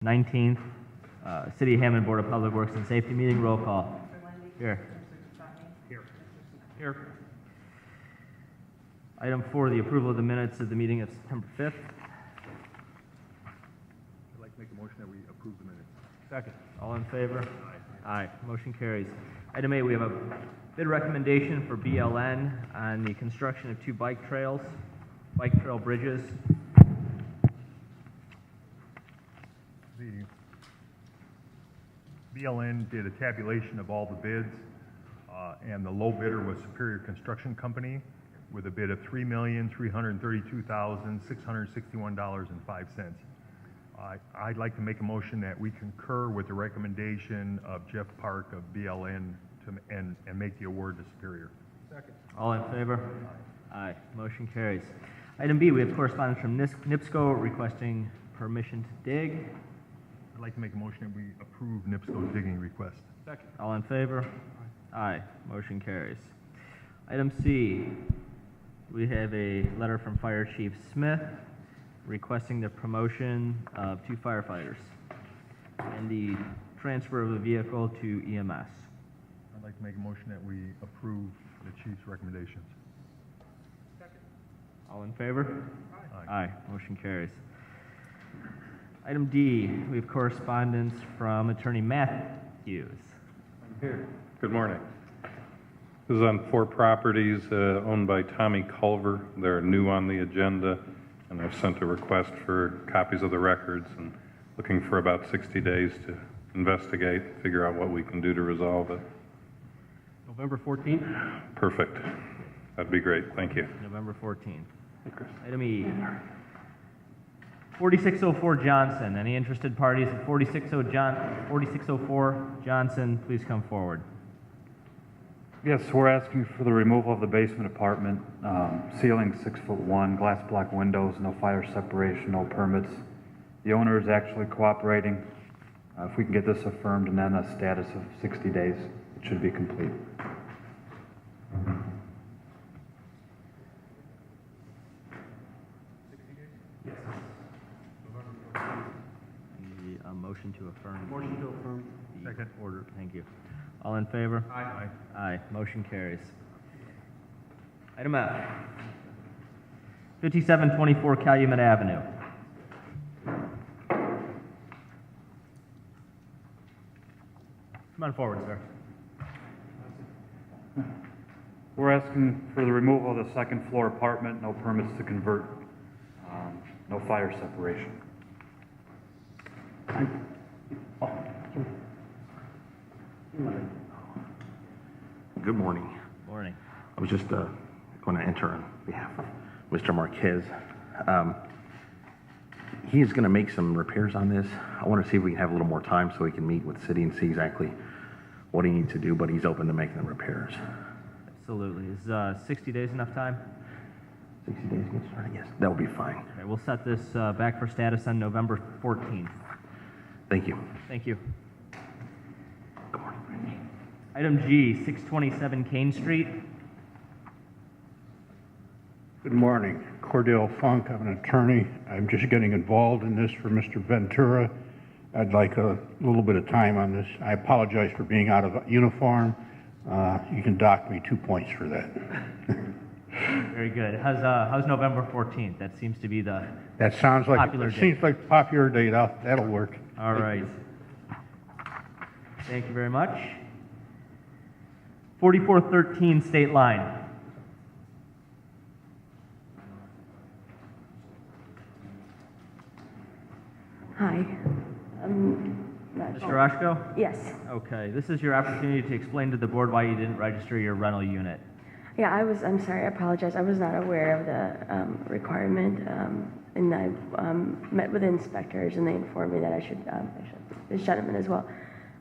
19th, City of Hammond Board of Public Works and Safety meeting. Roll call. Here. Here. Item 4, the approval of the minutes of the meeting of September 5th. I'd like to make a motion that we approve the minutes. Second. All in favor? Aye. Motion carries. Item 8, we have a bid recommendation for BLN on the construction of 2 bike trail bridges. The BLN did a tabulation of all the bids, and the low bidder was Superior Construction Company with a bid of $3,332,661.05. I'd like to make a motion that we concur with the recommendation of Jeff Park of BLN and make the award to Superior. Second. All in favor? Aye. Motion carries. Item B, we have correspondence from NIPSCO requesting permission to dig. I'd like to make a motion that we approve NIPSCO's digging request. Second. All in favor? Aye. Motion carries. Item C, we have a letter from Fire Chief Smith requesting the promotion of 2 firefighters and the transfer of the vehicle to EMS. I'd like to make a motion that we approve the chief's recommendations. Second. All in favor? Aye. Aye. Motion carries. Item D, we have correspondence from Attorney Matthews. I'm here. Good morning. This is on 4 properties owned by Tommy Culver. They're new on the agenda, and I've sent a request for copies of the records and looking for about 60 days to investigate, figure out what we can do to resolve it. November 14th. Perfect. That'd be great. Thank you. November 14th. Hey, Chris. Item E, 4604 Johnson. Any interested parties at 4604 Johnson, please come forward. Yes, we're asking for the removal of the basement apartment, ceiling 6'1", glass block windows, no fire separation, no permits. The owner is actually cooperating. If we can get this affirmed and then a status of 60 days, it should be complete. The motion to affirm. Motion to affirm. The Second. order. Thank you. All in favor? Aye. Aye. Motion carries. Item F, 5724 Calumet Avenue. Come on forward, sir. We're asking for the removal of the second floor apartment, no permits to convert, no fire separation. Good morning. Morning. I was just going to enter on behalf of Mr. Marquez. He is going to make some repairs on this. I want to see if we can have a little more time so we can meet with the city and see exactly what he needs to do, but he's open to making the repairs. Absolutely. Is 60 days enough time? 60 days to get started? Yes, that will be fine. Okay, we'll set this back for status on November 14th. Thank you. Thank you. Good morning. Item G, 627 Kane Street. Good morning. Cordell Funk. I'm an attorney. I'm just getting involved in this for Mr. Ventura. I'd like a little bit of time on this. I apologize for being out of uniform. You can dock me 2 points for that. Very good. How's November 14th? That seems to be the That sounds like popular it date. seems like a popular date. That'll work. All right. Thank you very much. 4413 State Line. Hi. Mr. Oshko? Yes. Okay, this is your opportunity to explain to the board why you didn't register your rental unit. Yeah, I'm sorry, I apologize. I was not aware of the requirement, and I met with inspectors, and they informed me that I should, this gentleman as well,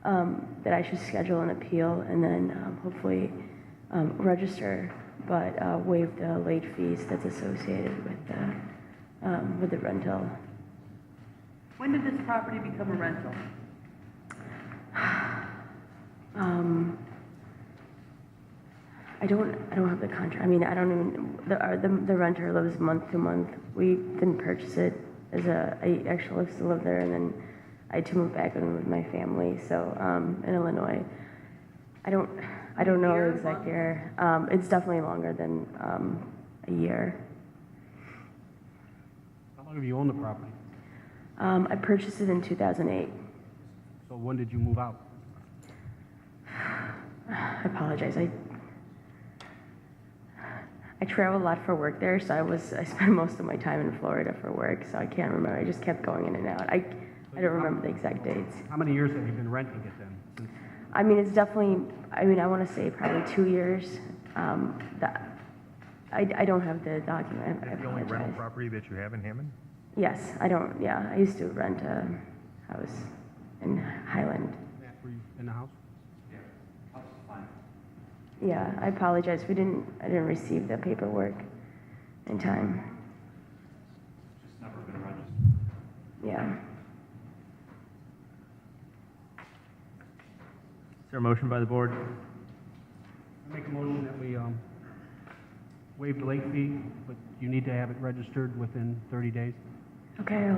that I should schedule an appeal and then hopefully register, but waive the late fees that's associated with the rental. When did this property become a rental? I don't have the contract. I mean, I don't even, the renter lives month to month. We didn't purchase it I actually used to live there, and then I had to move back in with my family, so, in Illinois. I don't know the exact year. It's definitely longer than, a year. How long have you owned the property? I purchased it in 2008. So when did you move out? I apologize. I travel a lot for work there, so I spent most of my time in Florida for work, so I can't remember. I just kept going in and out. I don't remember the exact dates. How many years have you been renting it then? I mean, it's definitely, I want to say probably 2 years. I don't have the document. I Is that the only rental apologize. property that you have in Hammond? Yes, I used to rent a house in Highland. Were you in the house? Yeah, I apologize. I didn't receive the paperwork in time. Just never been registered. Yeah. Is there a motion by the board? I make a motion that we waive the late fee, but you need to have it registered within 30 days. Okay,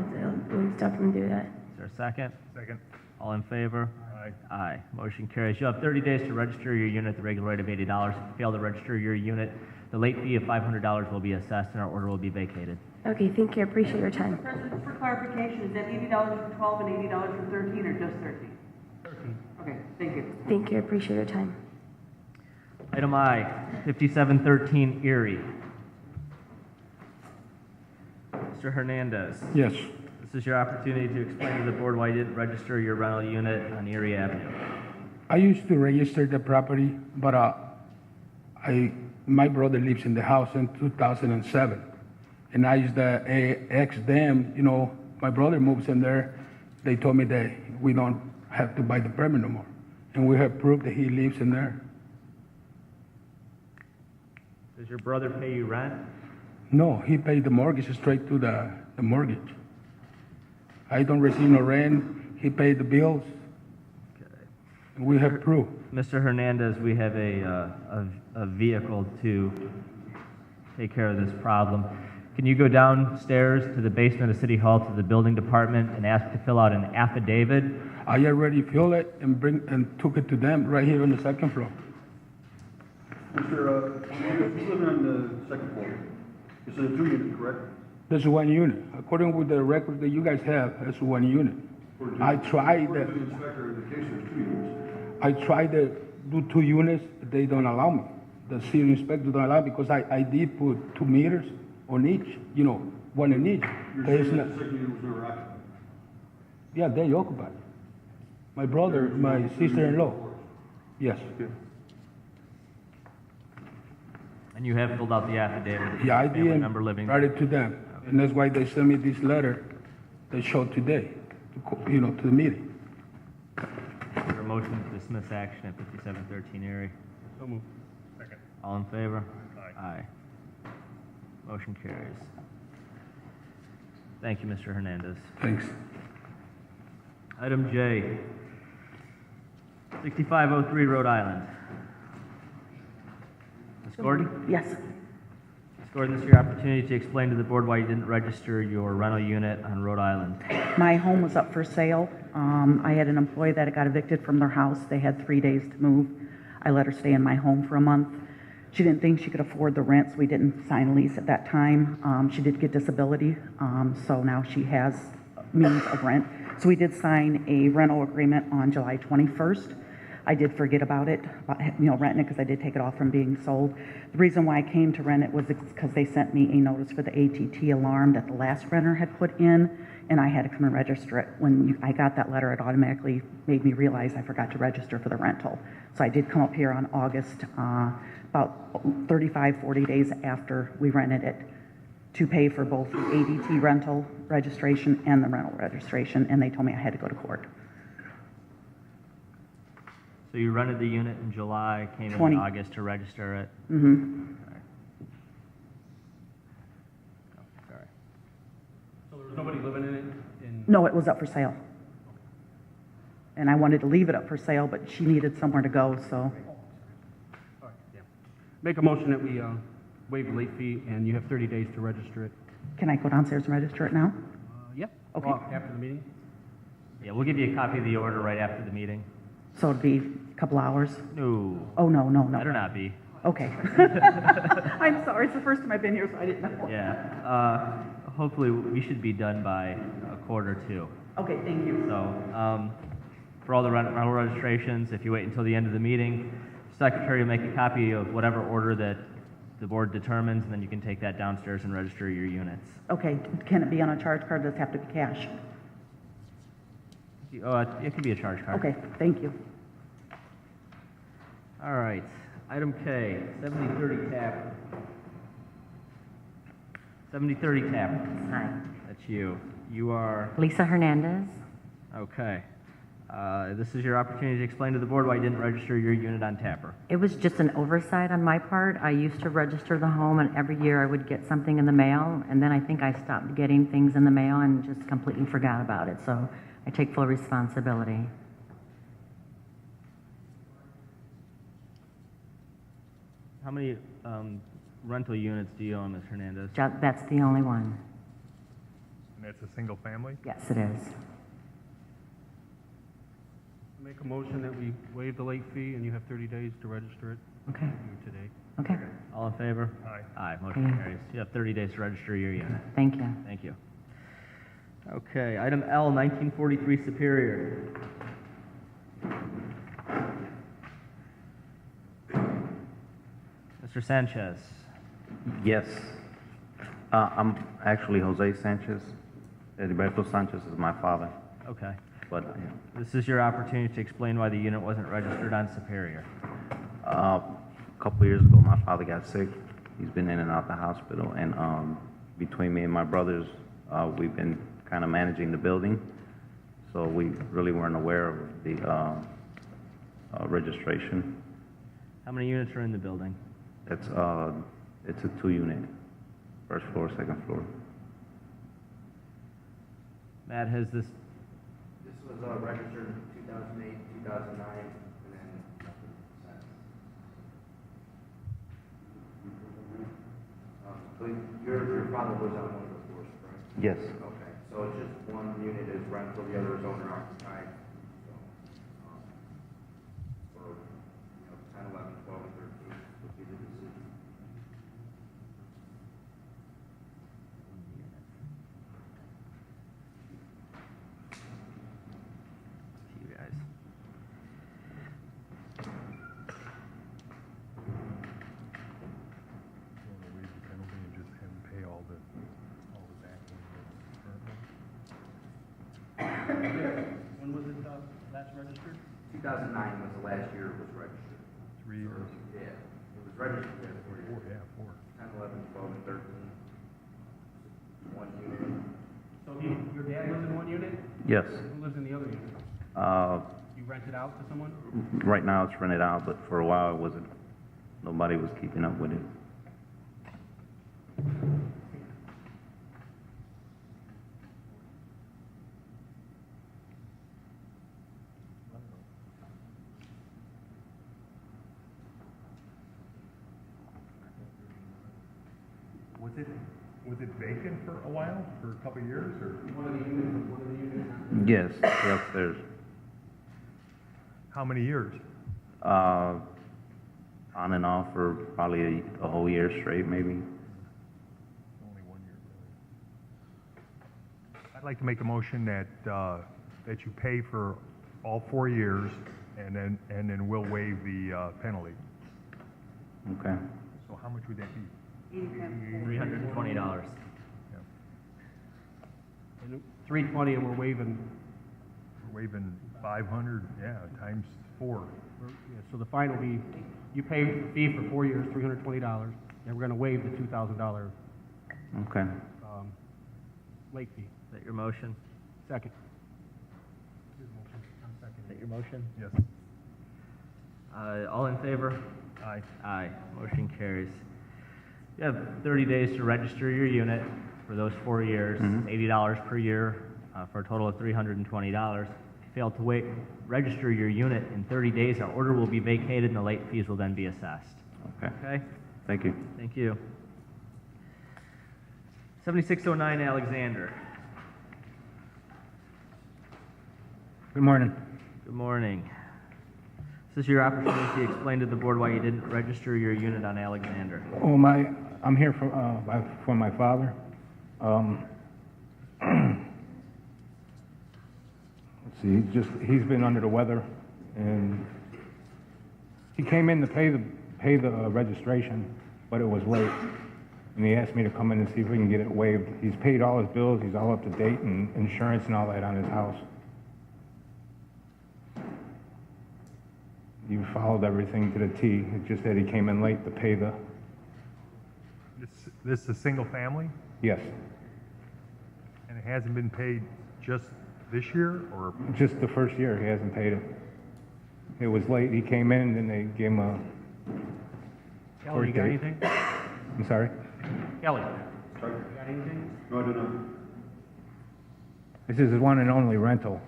we'll definitely do that. Is there a second? Second. All in favor? Aye. Aye. Motion carries. You have 30 days to register your unit at the regular rate of $80. If you fail to register your unit, the late fee of $500 will be assessed and our order will be vacated. Okay, thank you. I appreciate your time. President, for clarification, is that $80 for 12 and $80 for 13, or just 13? 13. Okay, thank you. Thank you. I appreciate your time. Item I, 5713 Erie. Mr. Hernandez, Yes. this is your opportunity to explain to the board why you didn't register your rental unit on Erie Avenue. I used to register the property, but my brother lives in the house in 2007. And I used to ask them, my brother moves in there. They told me that we don't have to buy the permit no more. And we have proof that he lives in there. Does your brother pay you rent? No, he paid the mortgage straight to the mortgage. I don't receive no rent. He paid the bills. And we have proof. Mr. Hernandez, we have a vehicle to take care of this problem. Can you go downstairs to the basement of City Hall to the building department and ask to fill out an affidavit? I already filled it and took it to them right here on the second floor. Mr. Hernandez, you live on the second floor. It's a 2-unit, correct? There's 1 unit. According with the record that you guys have, that's 1 unit. I tried According that. to the inspector, in the case there's 2 units. I tried to do 2 units, but they don't allow me. The city inspector don't allow because I did put 2 meters on each, 1 in each. You're There's saying not- that the second unit was never occupied? Yeah, they occupied. My brother, my sister-in-law. Yes. And you have filled out the affidavit. Yeah, I Family did. member living. Write it to them. And that's why they sent me this letter they showed today, to the meeting. Is there a motion to dismiss action at 5713 Erie? So moved. Second. All in favor? Aye. Motion carries. Thank you, Mr. Hernandez. Thanks. Item J, 6503 Rhode Island. Ms. Gordon? Yes. Ms. Gordon, this is your opportunity to explain to the board why you didn't register your rental unit on Rhode Island. My home was up for sale. I had an employee that got evicted from their house. They had 3 days to move. I let her stay in my home for a month. She didn't think she could afford the rent, so we didn't sign a lease at that time. She did get disability, so now she has means of rent. So we did sign a rental agreement on July 21st. I did forget about it, renting it, because I did take it off from being sold. The reason why I came to rent it was because they sent me a notice for the ATT alarm that the last renter had put in, and I had to come and register it. When I got that letter, it automatically made me realize I forgot to register for the rental. So I did come up here on August, about 35, 40 days after we rented it, to pay for both the ADT rental registration and the rental registration, and they told me I had to go to court. So you rented the unit in July, came in 20. August to register it? Mm-hmm. Sorry. So there was nobody living in it? No, it was up for sale. And I wanted to leave it up for sale, but she needed somewhere to go, so. All right, yeah. Make a motion that we waive the late fee, and you have 30 days to register it. Can I go downstairs and register it now? Yep. Okay. Well, after the meeting? Yeah, we'll give you a copy of the order right after the meeting. So it'd be a couple hours? No. Oh, no, no, no. Better not be. Okay. I'm sorry, it's the first time I've been here, so I didn't know. Yeah. Hopefully, we should be done by 1:45. Okay, thank you. So, for all the rental registrations, if you wait until the end of the meeting, secretary will make a copy of whatever order that the board determines, and then you can take that downstairs and register your units. Okay, can it be on a charge card? Does it have to be cash? It could be a charge card. Okay, thank you. All right. Item K, 7030 Tavern. 7030 Tavern. Hi, That's you. You are, Lisa Hernandez. okay. This is your opportunity to explain to the board why you didn't register your unit on Tapper. It was just an oversight on my part. I used to register the home, and every year I would get something in the mail, and then I think I stopped getting things in the mail and just completely forgot about it. So I take full responsibility. How many rental units do you own, Ms. Hernandez? That's the only one. And that's a single family? Yes, it is. Make a motion that we waive the late fee and you have 30 days to register it. Okay. Today. Okay. All in favor? Aye. Aye, motion Okay. carries. You have 30 days to register your unit. Thank you. Thank you. Okay, item L, 1943 Superior. Mr. Sanchez. Yes. I'm actually Jose Sanchez. Heriberto Sanchez is my father, Okay. but This is your opportunity to explain why the unit wasn't registered on Superior. a couple years ago, my father got sick. He's been in and out the hospital, and between me and my brothers, we've been kind of managing the building, so we really weren't aware of the registration. How many units are in the building? It's a 2-unit, first floor, second floor. Matt, has this, This was registered in 2008, 2009, and then nothing since. So your father was on one of the floors, correct? Yes. Okay, so it's just one unit is rental, the other is owner occupied. So, for 10, 11, 12, and 13 would be the decision. to you guys. You want to waive the penalty and just have him pay all the back currently? When was it last registered? 2009 was the last year it was registered. 3 years. Yeah, it was registered at 4 years. 4. 10, 11, 12, and 13. One unit. So your dad lives in one unit? Yes. Who lives in the other unit? You rent it out to someone? Right now, it's rented out, but for a while, it wasn't. Nobody was keeping up with it. Was it vacant for a while, for a couple of years, or? One of the units. Yes, the upstairs. How many years? On and off for probably a whole year straight, maybe. Only 1 year, really. I'd like to make a motion that, that you pay for all 4 years, and then we'll waive the penalty. Okay. So how much would that be? $320. Yeah. And 320 and we're waiving, We're waiving 500, yeah, times 4. so the fine will be, you pay the fee for 4 years, $320, and we're gonna waive the $2,000 Okay. late fee. Is that your motion? Second. Is that your motion? Yes. All in favor? Aye. Aye, motion carries. You have 30 days to register your unit for those 4 years, $80 per year, for a total of $320. If you fail to register your unit in 30 days, our order will be vacated and the late fees will then be assessed. Okay. Okay? Thank you. Thank you. 7609 Alexander. Good morning. Good morning. This is your opportunity to explain to the board why you didn't register your unit on Alexander. Oh, I'm here for my father. Let's see, he's been under the weather, and he came in to pay the registration, but it was late. And he asked me to come in and see if we can get it waived. He's paid all his bills, he's all up to date, and insurance and all that on his house. You followed everything to the T. It just that he came in late to pay the... This is a single family, Yes, and it hasn't been paid just this year, or? just the first year, he hasn't paid it. It was late, he came in, and they gave him a... Kelly, you got anything? I'm sorry? Kelly, you got anything? No, I do not. This is his one and only rental.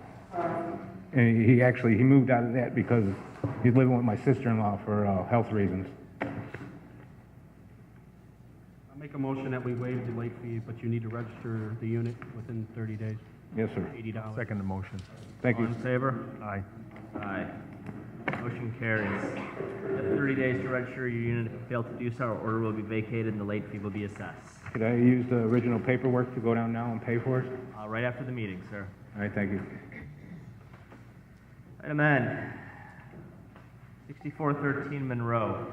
And he moved out of that because he's living with my sister-in-law for health reasons. I'll make a motion that we waive the late fee, but you need to register the unit within 30 days. Yes, sir. $80. Second the motion. Thank All you. in favor? Aye. Aye. Motion carries. You have 30 days to register your unit. If you fail to do so, our order will be vacated and the late fee will be assessed. Could I use the original paperwork to go down now and pay for it? Right after the meeting, sir. All right, thank you. Item N, 6413 Monroe.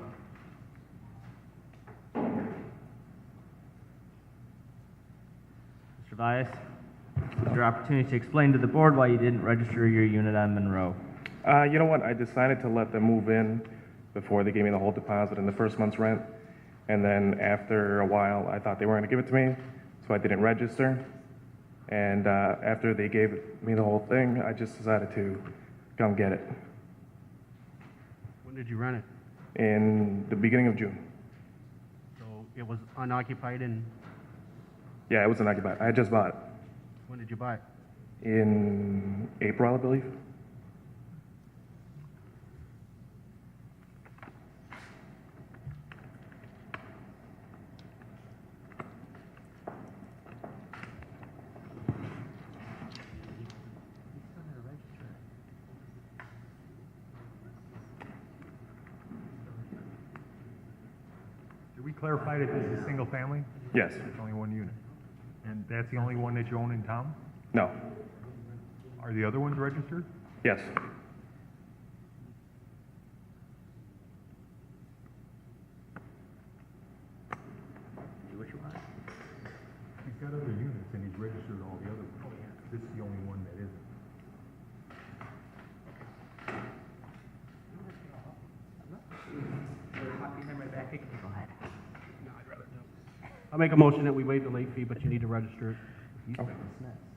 Mr. Vias, this is your opportunity to explain to the board why you didn't register your unit on Monroe. You know what? I decided to let them move in before they gave me the whole deposit and the first month's rent. And then after a while, I thought they weren't going to give it to me, so I didn't register. And after they gave me the whole thing, I just decided to come get it When did you rent it? in the beginning of June. So it was unoccupied, and Yeah, it was unoccupied. I just bought it when did you buy it? in April, I believe. Did we clarify that this is a single family? Yes. It's only one unit. And that's the only one that you own in town? No. Are the other ones registered? Yes. Do what you want. He's got other units and he's registered all the other ones. This is the only one that isn't. Go ahead. I'll make a motion that we waive the late fee, but you need to register it. Okay.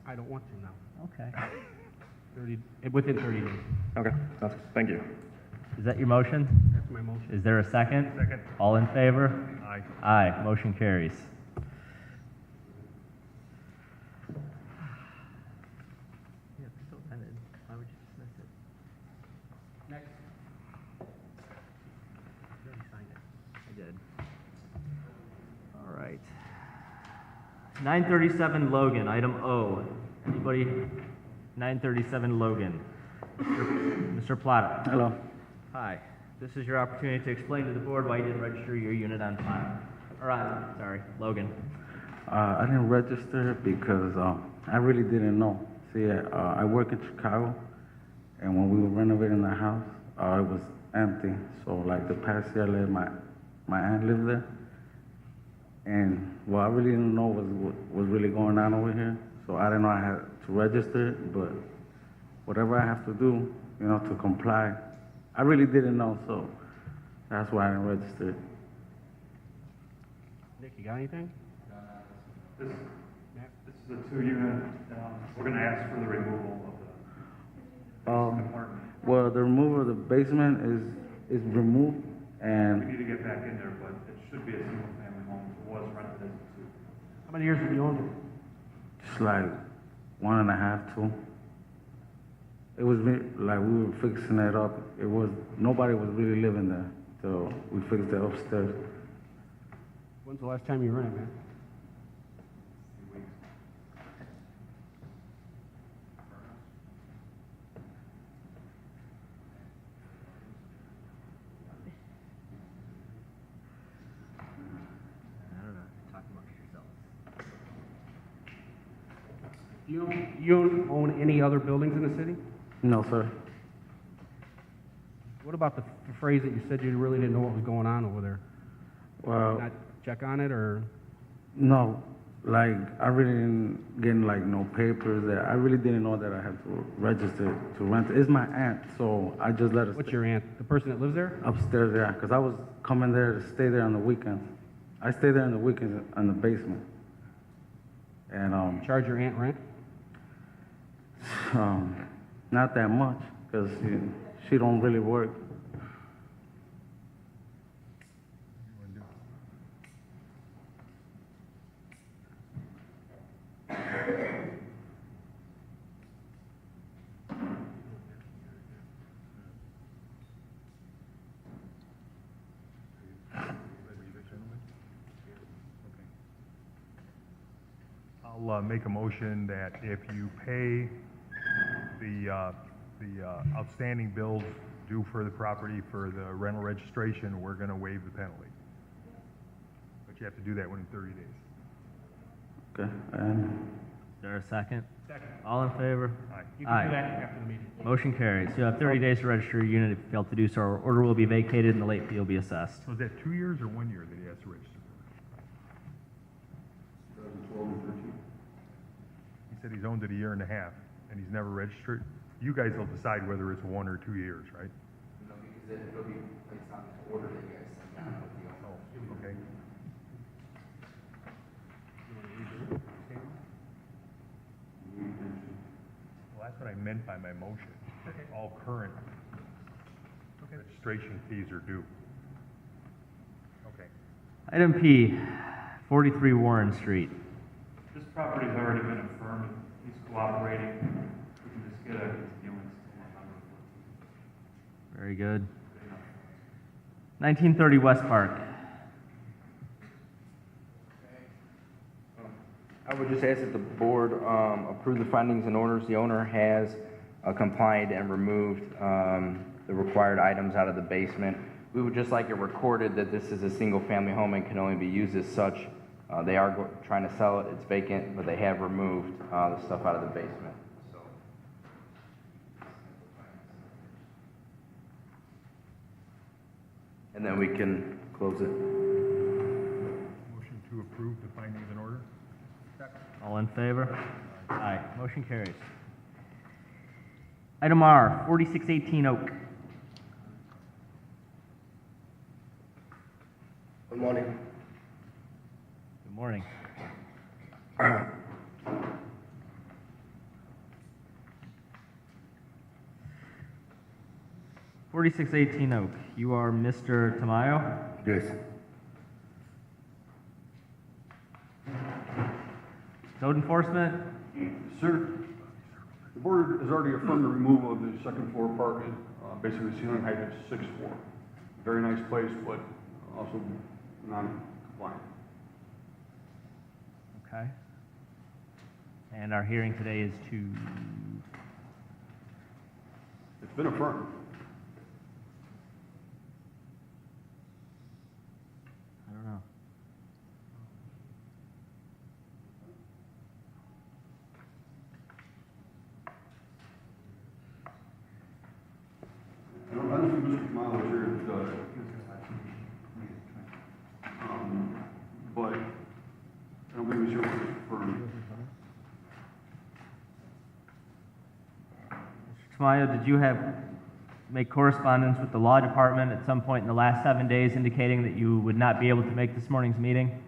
I don't want to now. Okay. within 30 days. Okay. Thank you. Is that your motion? That's my motion. Is there a second? Second. All in favor? Aye. Aye. Motion carries. Yeah, it's still pending. Why would you dismiss it? Next. You already signed it. I did. All right. 937 Logan, item O. Anybody? 937 Logan. Mr. Plata. Hello. Hi. This is your opportunity to explain to the board why you didn't register your unit on file. Sorry, Logan. I didn't register because I really didn't know. See, I work in Chicago, and when we were renovating the house, it was empty. So, like the past year, I let my aunt live there, and what I really didn't know was what was really going on over here. So I didn't know I had to register it, but whatever I have to do, you know, to comply, I really didn't know. So that's why I didn't register it. Nick, you got anything? This is a 2-unit. We're going to ask for the removal of the apartment. Well, the removal of the basement is removed, We and need to get back in there, but it should be a single-family home. It was rented as a 2. How many years have you owned it? it's like 1.5, 2. It was like we were fixing it up. Nobody was really living there, so we fixed it upstairs. When's the last time you rented, man? You don't own any other buildings in the city? No, sir. What about the phrase that you said you really didn't know what was going on over there? Well, Not check on it, or? no, like, I really didn't get like no papers there. I really didn't know that I had to register to rent. It's my aunt, so I just let her What's your aunt? The person that lives there? upstairs there, because I was coming there to stay there on the weekends. I stay there on the weekends in the basement. And, Charge your aunt rent? not that much, because she don't really work. I'll make a motion that if you pay the outstanding bills due for the property for the rental registration, we're going to waive the penalty. But you have to do that within 30 days. Okay, Is there a second? Second. All in favor? Aye. You can do that after the meeting. Motion carries. You have 30 days to register your unit. If you fail to do so, our order will be vacated and the late fee will be assessed. So is that 2 years or 1 year that he has to register? 2012 and 13. He said he's owned it a year and a half, and he's never registered. You guys will decide whether it's 1 or 2 years, right? No, because it'll be placed on the order that you guys send out with the owner. Oh, okay. Well, that's what I meant by my motion. All current registration fees are due. Okay. Item P, 43 Warren Street. This property's already been affirmed, he's cooperating, we can just get a continuance to 114. Very good. 1930 West Park. I would just ask that the board approve the findings and orders. The owner has complied and removed the required items out of the basement. We would just like it recorded that this is a single-family home and can only be used as such. They are trying to sell it, it's vacant, but they have removed the stuff out of the basement. So. And then we can close it. Motion to approve the findings and order? All in favor? Aye. Motion carries. Item R, 4618 Oak. Good morning. Good morning. (4618) Oak. You are Mr. Tamayo? Yes. Code enforcement? Sir, the board has already affirmed the removal of the second floor parking. Basically, the ceiling height is 6'4". Very nice place, but also non-compliant. Okay. And our hearing today is to... It's been affirmed. I don't know. I don't know if Mr. Kamala was here, but I don't believe he was here for the affirmed. Mr. Tamayo, did you make correspondence with the law department at some point in the last 7 days indicating that you would not be able to make this morning's meeting?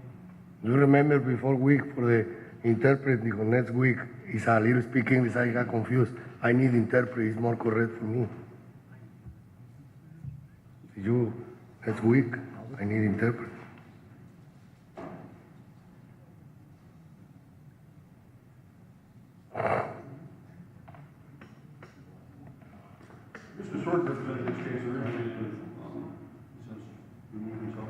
You remember before week for the interpret because next week is a little speak English, I got confused. I need interpret, it's more correct for me. You, next week, I need interpret. Mr. Short represented this case originally, since removed himself.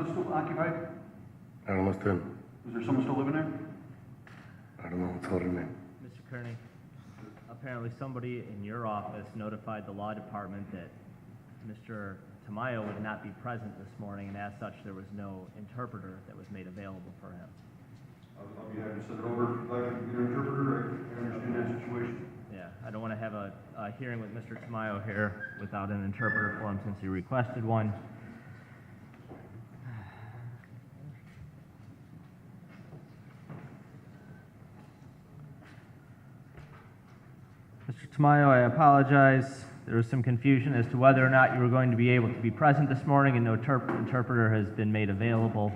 that's still occupied? I don't understand. Is there someone still living there? I don't know, sorry, man. Mr. Kearney, apparently somebody in your office notified the law department that Mr. Tamayo would not be present this morning, and as such, there was no interpreter that was made available for him. I'll be happy to send it over if you'd like to get an interpreter. I understand that situation. Yeah, I don't want to have a hearing with Mr. Tamayo here without an interpreter for him since he requested one. Mr. Tamayo, I apologize. There was some confusion as to whether or not you were going to be able to be present this morning, and no interpreter has been made available.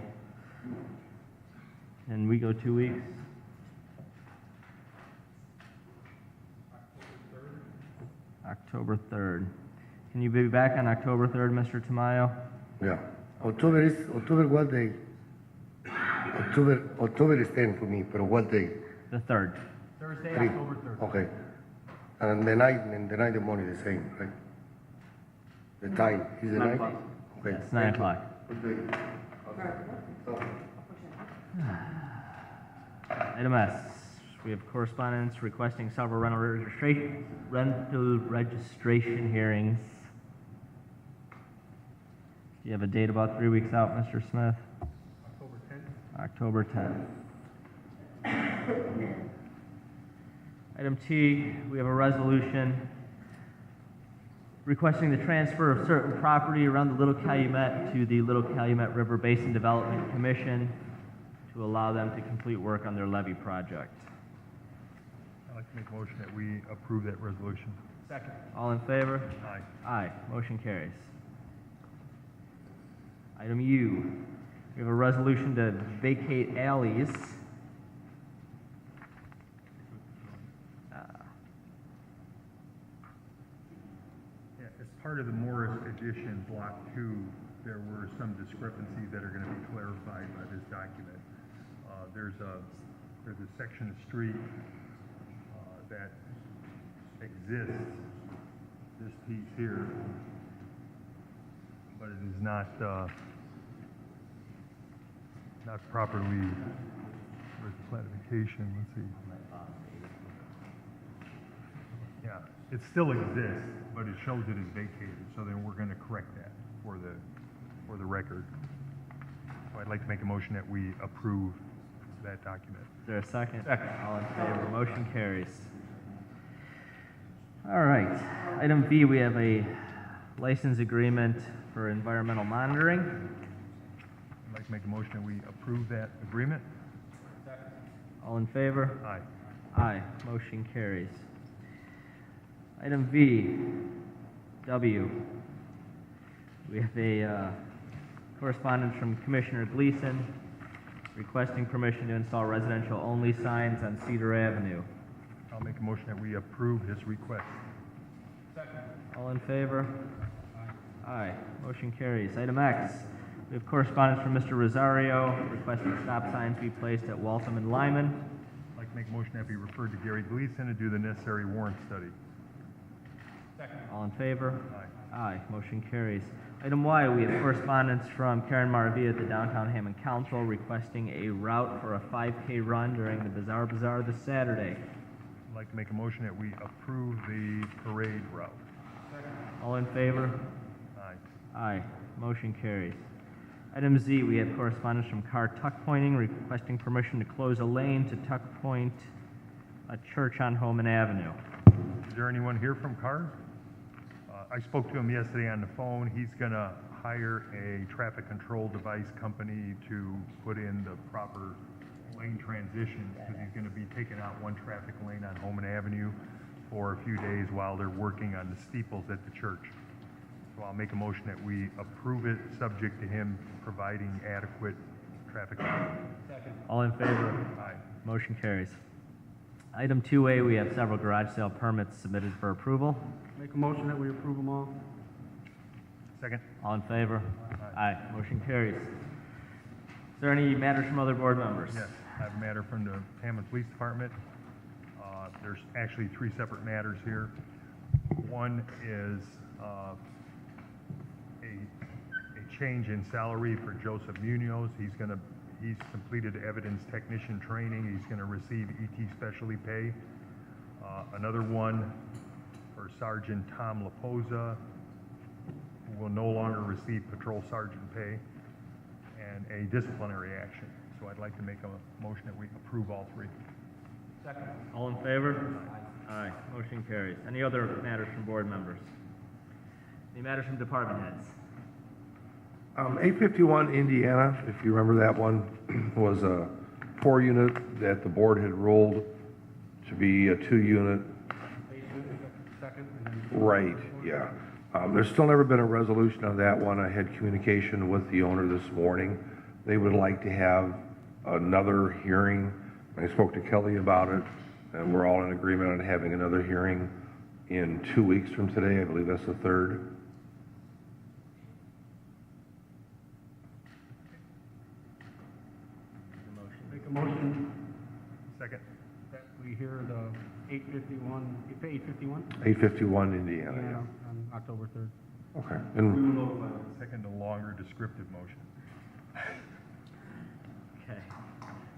And we go 2 weeks. October 3rd. Can you be back on October 3rd, Mr. Tamayo? Yeah. October what day? October is 10 for me, but what day? The 3rd. Thursday, 3. October 3rd. Okay. And the night and morning the same, right? The time is the 9 night? o'clock. Okay. It's 9 o'clock. Item S, we have correspondence requesting several rental registration hearings. Do you have a date about 3 weeks out, Mr. Smith? October 10th. Item T, we have a resolution requesting the transfer of certain property around the Little Calumet to the Little Calumet River Basin Development Commission to allow them to complete work on their levee project. I'd like to make a motion that we approve that resolution. Second. All in favor? Aye. Aye. Motion carries. Item U, we have a resolution to vacate alleys. Yeah, as part of the Morris addition, Block 2, there were some discrepancies that are going to be clarified by this document. There's a section of street that exists, this piece here, but it is not properly, where's the clarification? Let's see. Yeah, it still exists, but it shows it is vacated, so then we're going to correct that for the record. So I'd like to make a motion that we approve that document. Is there a second? Second. All in favor? Motion carries. All right. Item V, we have a license agreement for environmental monitoring. I'd like to make a motion that we approve that agreement. All in favor? Aye. Aye. Motion carries. Item V, W. We have a correspondence from Commissioner Gleason requesting permission to install residential-only signs on Cedar Avenue. I'll make a motion that we approve his request. All in favor? Aye. Motion carries. Item X, we have correspondence from Mr. Rosario requesting stop signs be placed at Waltham and Lyman. I'd like to make a motion that be referred to Gary Gleason to do the necessary warrant study. All in favor? Aye. Aye. Motion carries. Item Y, we have correspondence from Karen Maravilla at the Downtown Hammond Council requesting a route for a 5K run during the Bazaar this Saturday. I'd like to make a motion that we approve the parade route. All in favor? Aye. Aye. Motion carries. Item Z, we have correspondence from Car Tuck Pointing requesting permission to close a lane to tuck point a church on Homan Avenue. Is there anyone here from CAR? I spoke to him yesterday on the phone. He's going to hire a traffic control device company to put in the proper lane transitions because he's going to be taking out one traffic lane on Homan Avenue for a few days while they're working on the steeples at the church. So I'll make a motion that we approve it, subject to him providing adequate traffic. Second. All in favor? Aye. Motion carries. Item 2A, we have several garage sale permits submitted for approval. Make a motion that we approve them all. Second. All in favor? Aye. Motion carries. Is there any matters from other board members? Yes, I have a matter from the Hammond Police Department. There's actually 3 separate matters here. One is a change in salary for Joseph Munoz. He's completed evidence technician training. He's gonna receive ET specialty pay. Another one for Sergeant Tom Laposa, who will no longer receive patrol sergeant pay, and a disciplinary action. So I'd like to make a motion that we approve all three. Second. All in favor? Aye. Motion carries. Any other matters from board members? Any matters from department heads? 851 Indiana, if you remember that one, was a 4-unit that the board had ruled to be a 2-unit. Second. And then Right, yeah. There's still never been a resolution on that one. I had communication with the owner this morning. They would like to have another hearing. I spoke to Kelly about it, and we're all in agreement on having another hearing in 2 weeks from today. I believe that's the 3rd. make a motion Second. that we hear the 851, 851? 851 Indiana, Yeah, yeah. on October 3rd. Okay. We And will second a longer descriptive motion. Okay.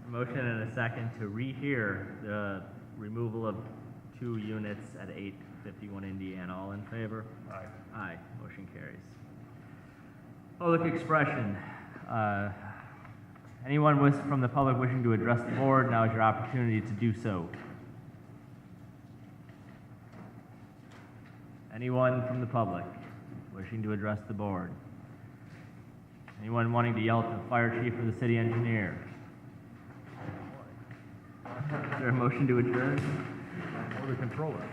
A motion and a second to rehear the removal of 2 units at 851 Indiana. All in favor? Aye. Aye. Motion carries. Public expression. Anyone from the public wishing to address the board, now is your opportunity to do so. Anyone from the public wishing to address the board? Anyone wanting to yell at the fire chief or the city engineer? Is there a motion to adjourn? Or the controller.